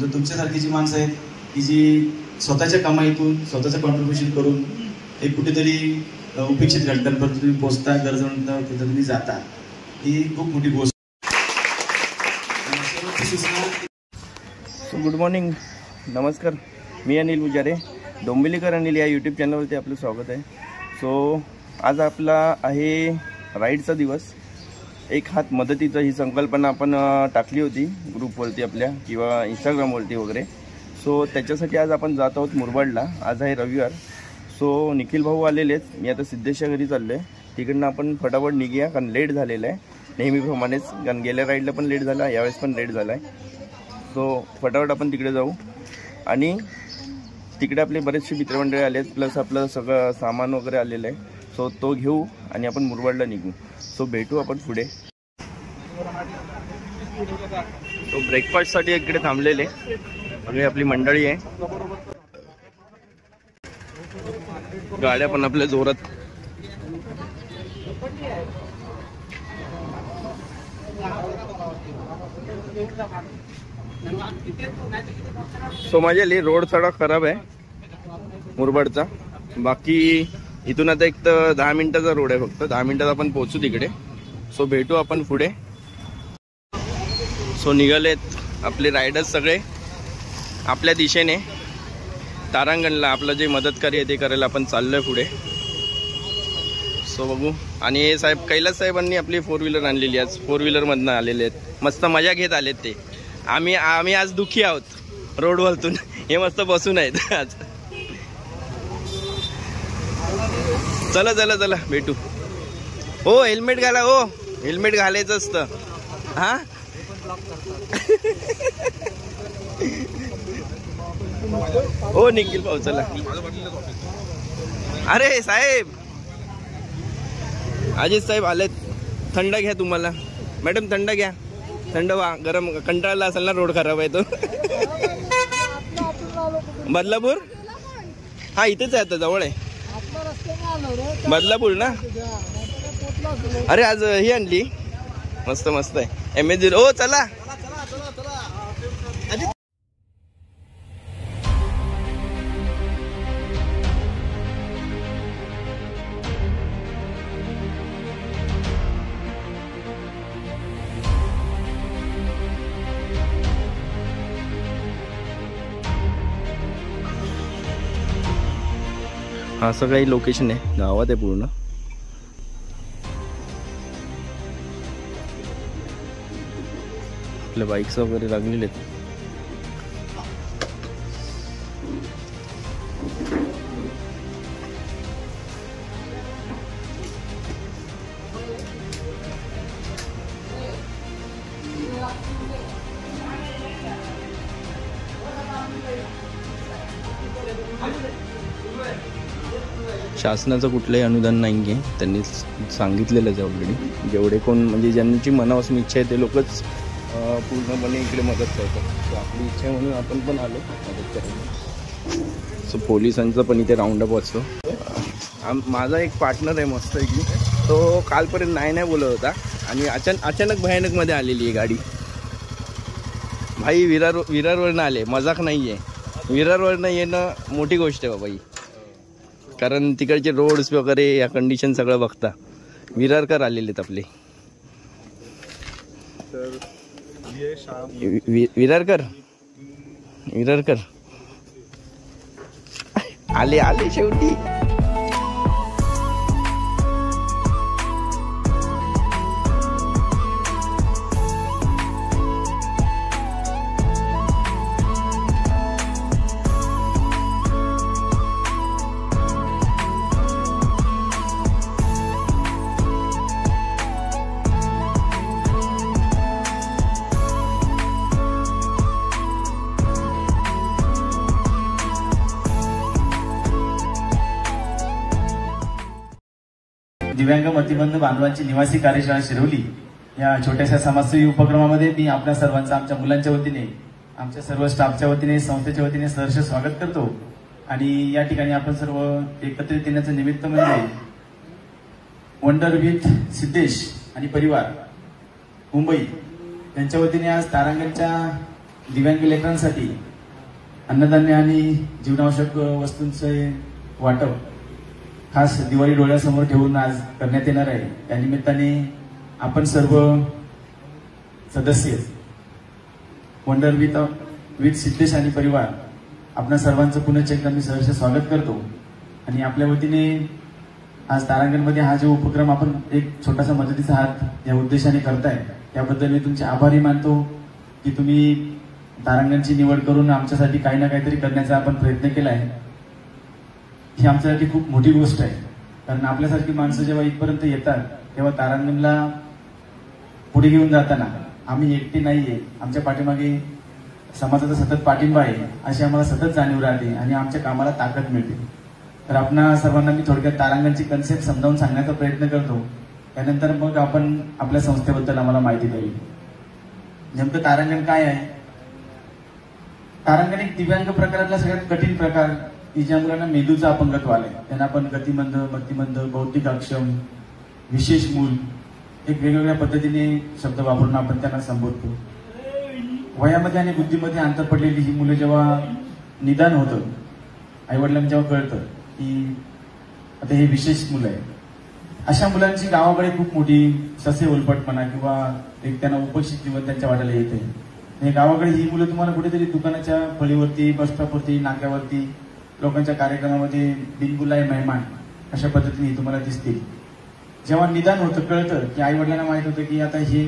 तुमच्यासारखी जी माणसं आहेत की जी स्वतःच्या कमाईतून स्वतःचं कॉन्ट्रीब्युशन करून एक कुठेतरी उपेक्षित घटकांपर्यंत तुम्ही पोहोचता, गरजेनुसार तिथं तुम्ही जाता, ही खूप मोठी गोष्ट. गुड मॉर्निंग, नमस्कार. मी अनिल पुजारे, डोंबिवलीकर अनिल या यूट्यूब चॅनलवरती आपलं स्वागत आहे. सो आज आपला आहे राईडचा दिवस. एक हात मदतीचा ही संकल्पना आपण टाकली होती ग्रुपवरती आपल्या किंवा इंस्टाग्रामवरती वगैरे. सो त्याच्यासाठी आज आपण जात आहोत मुरबाडला. आज आहे रविवार. सो निखिल भाऊ आलेलेच. मी आता सिद्धेशच्या घरी चाललो आहे. तिकडनं आपण फटाफट निघूया कारण लेट झालेलं आहे नेहमीप्रमाणेच. कारण गेल्या राईडला पण लेट झाला, यावेळेस पण लेट झाला आहे. सो फटाफट आपण तिकडे जाऊ आणि तिकडे आपले बरेचसे मित्रमंडळी आले आहेत, प्लस आपलं सगळं सामान वगैरे आलेलं आहे. सो तो घेऊ आणि आपण मुरबाडला निघू. सो भेटू आपण पुढे. तो ब्रेकफास्टसाठी इकडे थांबलेले सगळी आपली मंडळी आहे. गाड्या पण आपल्या जोरात. सो माझ्या रोड थोडा खराब आहे मुरबाडचा. बाकी इथून आता एक तर 10 मिनिटाचा रोड आहे, फक्त 10 मिनिटात आपण पोहोचू तिकडे. सो भेटू आपण पुढे. सो निघालेत आपले रायडर्स सगळे आपल्या दिशेने तारांगणला. आपलं जे मदतकारी आहे ते करायला आपण चाललोय पुढे. सो बघू. आणि हे साहेब कैलास साहेबांनी आपली 4 व्हीलर आणलेली, आज 4 व्हीलरमधनं आलेले आहेत. मस्त मजा घेत आलेत ते. आम्ही आज दुःखी आहोत रोडवरतून. हे मस्त बसून आहेत आज. चला चला चला भेटू. हो हेल्मेट घाला. हो हेल्मेट घालायचं असतं. हा हो निखिल भाऊ चला. अरे साहेब अजित साहेब आलेत. थंड घ्या तुम्हाला. मॅडम थंड घ्या. थंड व्हा. गरम कंटाळला असेल ना, रोड खराब आहे तो. बदलापूर हा इथेच आहे, आता जवळ आहे बदलापूर ना. अरे आज ही आणली मस्त मस्त आहे MH0. हो चला. असं काही लोकेशन आहे, गावात आहे पूर्ण. आपल्या बाईक्स वगैरे लागलेले आहेत. शासनाचं कुठलंही अनुदान नाही आहे. त्यांनी सांगितलेलंच आहे ऑलरेडी. जेवढे कोण म्हणजे ज्यांची मनापासून इच्छा आहे ते लोकच पूर्णपणे इकडे मदत करतात. सो आपली इच्छा आहे म्हणून आपण पण आलो मदत करायला. सो पोलिसांचं पण इथे राऊंडअप असतो. माझा एक पार्टनर आहे मस्त की, तो कालपर्यंत नाही बोलत होता आणि अचानक भयानकमध्ये आलेली आहे गाडी. भाई विरारवरनं आले, मजाक नाही आहे. विरारवरनं येणं मोठी गोष्ट आहे बाबा ही. कारण तिकडचे रोड्स वगैरे या कंडिशन सगळं बघता. विरारकर आलेले आहेत आपले. विरारकर आले शेवटी. दिव्यांग मतिमंद बांधवांची निवासी कार्यशाळा शिरवली या छोट्याशा समाजसेवी उपक्रमामध्ये मी आपल्या सर्वांचं आमच्या मुलांच्या वतीने, आमच्या सर्व स्टाफच्या वतीने, संस्थेच्या वतीने सहर्ष स्वागत करतो. आणि या ठिकाणी आपण सर्व एकत्रित येण्याचं निमित्त म्हणजे वंडर विथ सिद्धेश आणि परिवार मुंबई यांच्या वतीने आज तारांगणच्या दिव्यांग लेकरांसाठी अन्नधान्य आणि जीवनावश्यक वस्तूंचे वाटप खास दिवाळी डोळ्यासमोर ठेवून आज करण्यात येणार आहे. त्या निमित्ताने आपण सर्व सदस्य वंडर विथ सिद्धेश आणि परिवार आपल्या सर्वांचं पुन्हा एकदा मी सहर्ष स्वागत करतो. आणि आपल्या वतीने आज तारांगणमध्ये हा जो उपक्रम आपण एक छोटासा मदतीचा हात या उद्देशाने करताय त्याबद्दल मी तुमचे आभारी मानतो की तुम्ही तारांगणची निवड करून आमच्यासाठी काही ना काहीतरी करण्याचा आपण प्रयत्न केला आहे. ही आमच्यासाठी खूप मोठी गोष्ट आहे, कारण आपल्यासारखी माणसं जेव्हा इथपर्यंत येतात तेव्हा तारांगणला पुढे घेऊन जाताना आम्ही एकटे नाहीये, आमच्या पाठीमागे समाजाचा सतत पाठिंबा आहे अशी आम्हाला सतत जाणीव राहते आणि आमच्या कामाला ताकद मिळते. तर आपणा सर्वांना मी थोडक्यात तारांगणची कन्सेप्ट समजावून सांगण्याचा प्रयत्न करतो. त्यानंतर मग आपण आपल्या संस्थेबद्दल आम्हाला माहिती द्यावी. नेमकं तारांगण काय आहे? तारांगण एक दिव्यांग प्रकारातला सगळ्यात कठीण प्रकार की ज्या मुलांना मेंदूचं अपंगत्व आलंय त्यांना आपण गतिमंद, मतिमंद, बौद्धिक अक्षम, विशेष मूल एक वेगवेगळ्या पद्धतीने शब्द वापरून आपण त्यांना संबोधतो. वयामध्ये आणि बुद्धीमध्ये अंतर पडलेली ही मुलं जेव्हा निदान होतं, आईवडिलांना जेव्हा कळतं की आता हे विशेष मुलं आहे, अशा मुलांची गावाकडे खूप मोठी ससे उलपटपणा किंवा एक त्यांना उपेक्षित जीवन त्यांच्या वाट्याला येते. गावाकडे ही मुलं तुम्हाला कुठेतरी दुकानाच्या फळीवरती, बस स्टॉपवरती, नाक्यावरती, लोकांच्या कार्यक्रमामध्ये बिनबुलाय मेहमान अशा पद्धतीने तुम्हाला दिसतील. जेव्हा निदान होतं, कळतं की आई वडिलांना माहित होतं की आता हे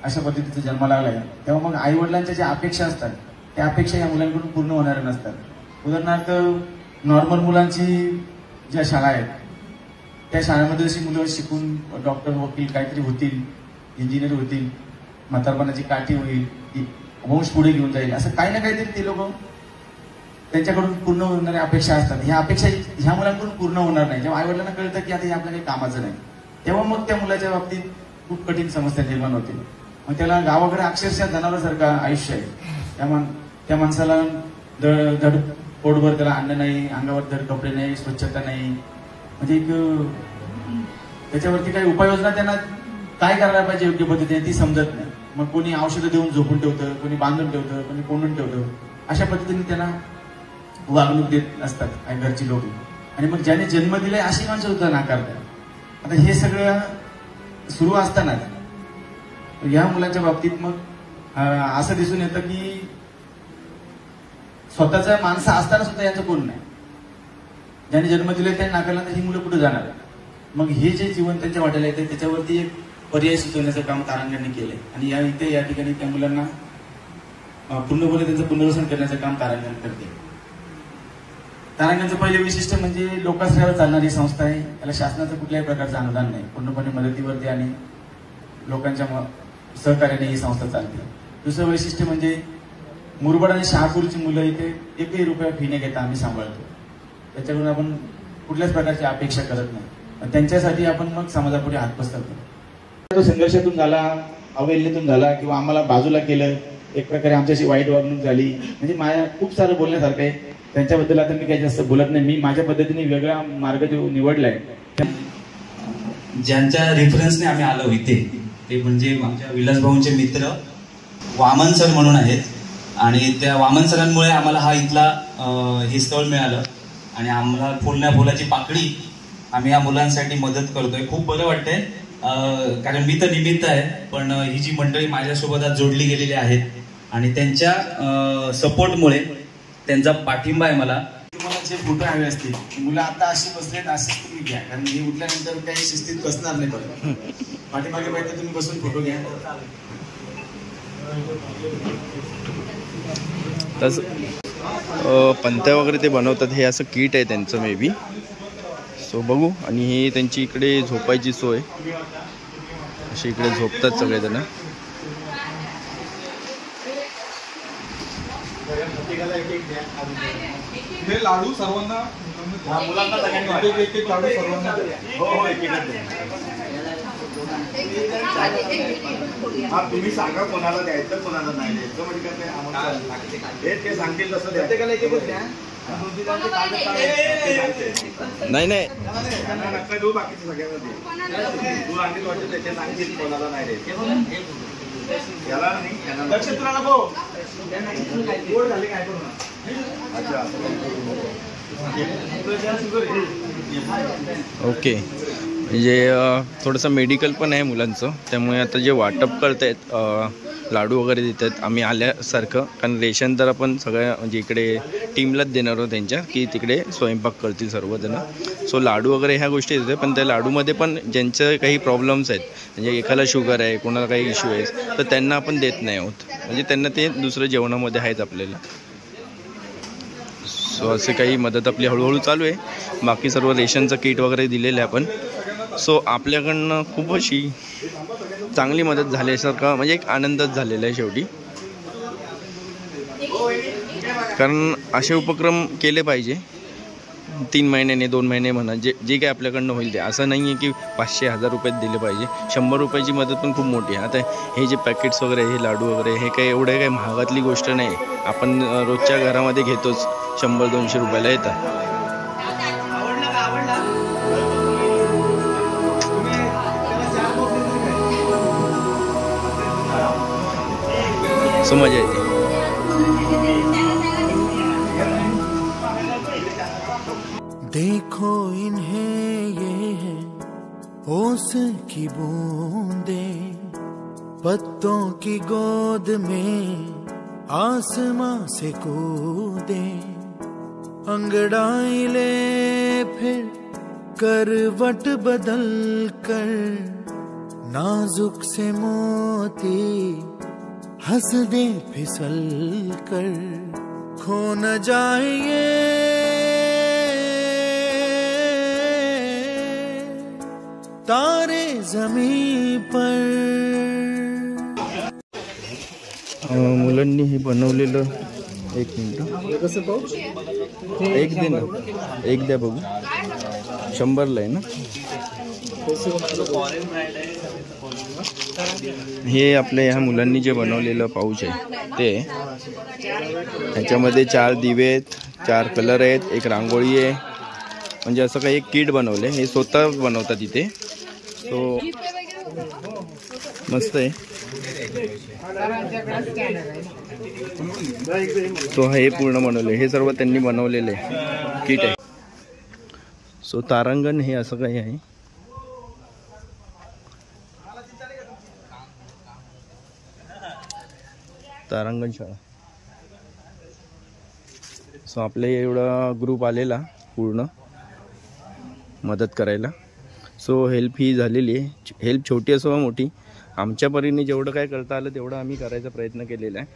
अशा पद्धतीचा जन्म लागलाय, तेव्हा मग आई वडिलांच्या ज्या अपेक्षा असतात त्या अपेक्षा या मुलांकडून पूर्ण होणाऱ्या नसतात. उदाहरणार्थ नॉर्मल मुलांची ज्या शाळा आहेत त्या शाळेमध्ये जशी मुलं शिकून डॉक्टर, वकील काहीतरी होतील, इंजिनियर होतील, म्हातारपणाची काठी होईल, वंश पुढे घेऊन जाईल, असं काही ना काहीतरी ते लोक त्यांच्याकडून पूर्ण होणाऱ्या अपेक्षा असतात. ह्या अपेक्षा ह्या मुलांकडून पूर्ण होणार नाही. जेव्हा आई वडिलांना कळतं की आता हे आपल्या काही कामाचं नाही, तेव्हा मग त्या मुलाच्या बाबतीत खूप कठीण समस्या निर्माण होते. मग त्याला गावाकडे अक्षरशः जनावरासारखं आयुष्य आहे. त्या माणसाला धड पोटभर त्याला अन्न नाही, अंगावर धड कपडे नाही, स्वच्छता नाही, म्हणजे एक त्याच्यावरती काही उपाययोजना त्यांना काय करायला पाहिजे योग्य पद्धतीने ती समजत नाही. मग कोणी औषधं देऊन झोपून ठेवतं, कोणी बांधून ठेवतं, कोणी कोंडून ठेवतं, अशा पद्धतीने त्यांना वागणूक देत असतात घरची लोक. आणि मग ज्याने जन्म दिलाय अशी माणसं सुद्धा नाकारतात. आता हे सगळं सुरू असतानाच या मुलांच्या बाबतीत मग असं दिसून येतं की स्वतःचा माणसं असताना सुद्धा यांचं कोण नाही. ज्याने जन्म दिले त्याने नाकारला तर ही मुलं कुठे जाणार? मग हे जे जीवन त्यांच्या वाट्याला येते त्याच्यावरती एक पर्याय सुचवण्याचं काम तारांगणने केलंय. आणि या ठिकाणी त्या मुलांना पूर्णपणे त्यांचं पुनर्वसन करण्याचं काम तारांगण करते. तारांगणचं पहिले वैशिष्ट्य म्हणजे लोकाश्रयावर चालणारी संस्था आहे. याला शासनाचं कुठल्याही प्रकारचं अनुदान नाही, पूर्णपणे मदतीवरती आणि लोकांच्या सहकार्याने ही संस्था चालते. दुसरं वैशिष्ट्य म्हणजे मुरबाड आणि शहापूरची मुलं इथे एकही रुपया फी न घेता आम्ही सांभाळतो. त्याच्याकडून आपण कुठल्याच प्रकारची अपेक्षा करत नाही. त्यांच्यासाठी आपण मग समाजापुढे हात पसरतो. तो संघर्षातून झाला, अवहेलनेतून झाला किंवा आम्हाला बाजूला केलं, एक प्रकारे आमच्याशी वाईट वागणूक झाली, म्हणजे माझ्या खूप सारं बोलण्यासारखं आहे. त्यांच्याबद्दल आता मी काही जास्त बोलत नाही. मी माझ्या पद्धतीने वेगळा मार्ग जो निवडलाय, ज्यांच्या रेफरन्सने आम्ही आलो इथे ते म्हणजे आमच्या विलासभाऊंचे मित्र वामन सर म्हणून आहेत. आणि त्या वामन सरांमुळे आम्हाला हा इथला हे स्थळ मिळालं आणि आम्हाला फुलाची पाकळी आम्ही या मुलांसाठी मदत करतोय. खूप बरं वाटतंय, कारण मी तर निमित्त आहे, पण ही जी मंडळी माझ्यासोबत आज जोडली गेलेली आहेत आणि त्यांच्या सपोर्टमुळे, त्यांचा पाठिंबा आहे मला. तुम्हाला जे फोटो हवे असतील, मुलं आता अशी बसलेत असेच तुम्ही घ्या, कारण हे उठल्यानंतर काही शिस्तीत बसणार नाही. बरं पाठीमागे पाहिजे तुम्ही बसून फोटो घ्या. तसं पंत्या वगैरे ते बनवतात, हे असं किट आहे त्यांचं मे बी. सो बघू. आणि हे त्यांची इकडे झोपायची सोय, अशी इकडे झोपतात सगळेजण. हे लाडू सर्वांना मुलांना एक एक लाडू सर्वांना. हा तुम्ही सांगा कोणाला द्यायचं कोणाला नाही द्यायचं, म्हणजे कसं ते सांगतील तसं प्रत्येकाला एक एकच द्या. नाही नाही नका देऊ, बाकीचे सगळ्यांना दे. तू आणखी वाटत ते सांगतील कोणाला नाही द्यायचं. याला नाही त्याला लक्ष तुला नको गोड झाले काय करू ना अच्छा ओके. म्हणजे थोडंसं मेडिकल पण आहे मुलांचं, त्यामुळे आता जे वाटप करत आहेत लाडू वगैरे देत आहेत आम्ही आल्यासारखं, कारण रेशन तर आपण सगळ्या म्हणजे इकडे टीमलाच देणार आहोत त्यांच्या, की तिकडे स्वयंपाक करतील सर्वजण. सो लाडू वगैरे ह्या गोष्टी येतात, पण त्या लाडूमध्ये पण ज्यांचं काही प्रॉब्लेम्स आहेत, म्हणजे एकाला शुगर आहे, कोणाला काही इश्यू आहे, तर त्यांना आपण देत नाही आहोत, म्हणजे त्यांना ते दुसरं जेवणामध्ये आहेत आपल्याला. सो असे काही मदत आपली हळूहळू चालू आहे. बाकी सर्व रेशनचं किट वगैरे दिलेलं आहे आपण. सो आपल्याकडनं खूप अशी चांगली मदत झाल्यासारखं, म्हणजे एक आनंदच झालेला आहे शेवटी, कारण असे उपक्रम केले पाहिजे. 3 महिन्याने 2 महिने म्हणा, जे काही आपल्याकडनं होईल ते. असं नाही आहे की 500-1000 रुपये दिले पाहिजे. 100 रुपयाची मदत पण खूप मोठी आहे. आता हे जे पॅकेट्स वगैरे, हे लाडू वगैरे, हे काही एवढे काही महागातली गोष्ट नाही. आपण रोजच्या घरामध्ये घेतोच, 100-200 रुपयाला येतात. सो मजा येते. देखो इन्हें ये है ओस की बूंदें, पत्तों की गोद में आसमां से कूदे, अंगड़ाई ले फिर करवट बदल कर, नाजुक से मोती हंस दे फिसल कर, खो न जाए ये तारे जमीन पर. मुलांनी हे बनवलेलं, एक मिनिट, एक दे ना, एक द्या बघू. 100ला आहे ना हे. आपल्या ह्या मुलांनी जे बनवलेलं पाऊच आहे ते, ह्याच्यामध्ये 4 दिवे आहेत, 4 कलर आहेत, एक रांगोळी आहे, म्हणजे असं काही एक किट बनवलं आहे. हे स्वतः बनवतात इथे. सो मस्त आहे. सो हे पूर्ण बनवले, हे सर्व त्यांनी बनवलेले किट आहे. सो तारांगण हे असं काही आहे. तारांगण शाळा. सो आपल्या एवढा ग्रुप आलेला पूर्ण मदत करायला. सो हेल्प ही झालेली आहे. हेल्प छोटी असो वा मोठी, आमच्या परीने जेवढं काय करता आलं तेवढं आम्ही करायचा प्रयत्न केलेला आहे.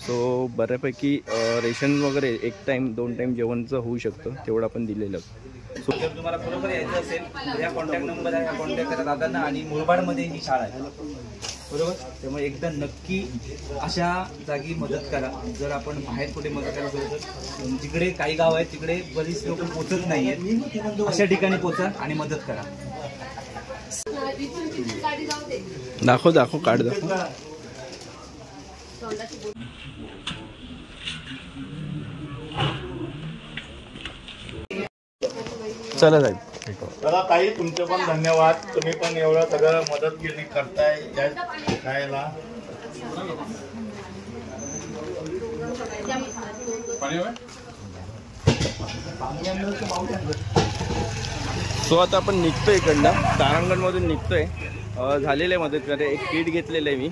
सो बऱ्यापैकी रेशन वगैरे 1 टाईम 2 टाईम जेवणचं होऊ शकतं तेवढं आपण दिलेलं. सो जर तुम्हाला बरोबर यायचं असेल तर या कॉन्टॅक्ट नंबर आहे, कॉन्टॅक्ट करा दादांना. आणि मुरबाडमध्ये ही शाळा आहे बरोबर, त्यामुळे एकदा नक्की अशा जागी मदत करा. जर आपण बाहेर कुठे मदत करायला गेलो तर जिकडे काही गाव आहेत तिकडे बरीच लोक पोचत नाही आहेत, अशा ठिकाणी पोचा आणि मदत करा. दाखव कार्ड दाखव. चला साहेब. चला ताई, तुमचे पण धन्यवाद. तुम्ही पण एवढं सगळं मदतगिरी करताय या शिकायला. सो आता आपण निघतोय इकडनं, तारांगणमधून निघतोय. झालेलं आहे मदत करे. एक किट घेतलेलं आहे मी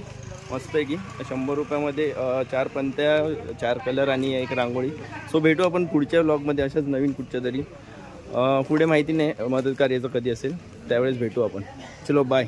मस्त आहे की 100 रुपयामध्ये 4 पंत्या, 4 कलर आणि एक रांगोळी. सो भेटू आपण पुढच्या व्लॉगमध्ये अशाच नवीन कुठच्या तरी. पुढे माहिती नाही मदत कार्याचं कधी असेल, त्यावेळेस भेटू आपण. चलो बाय.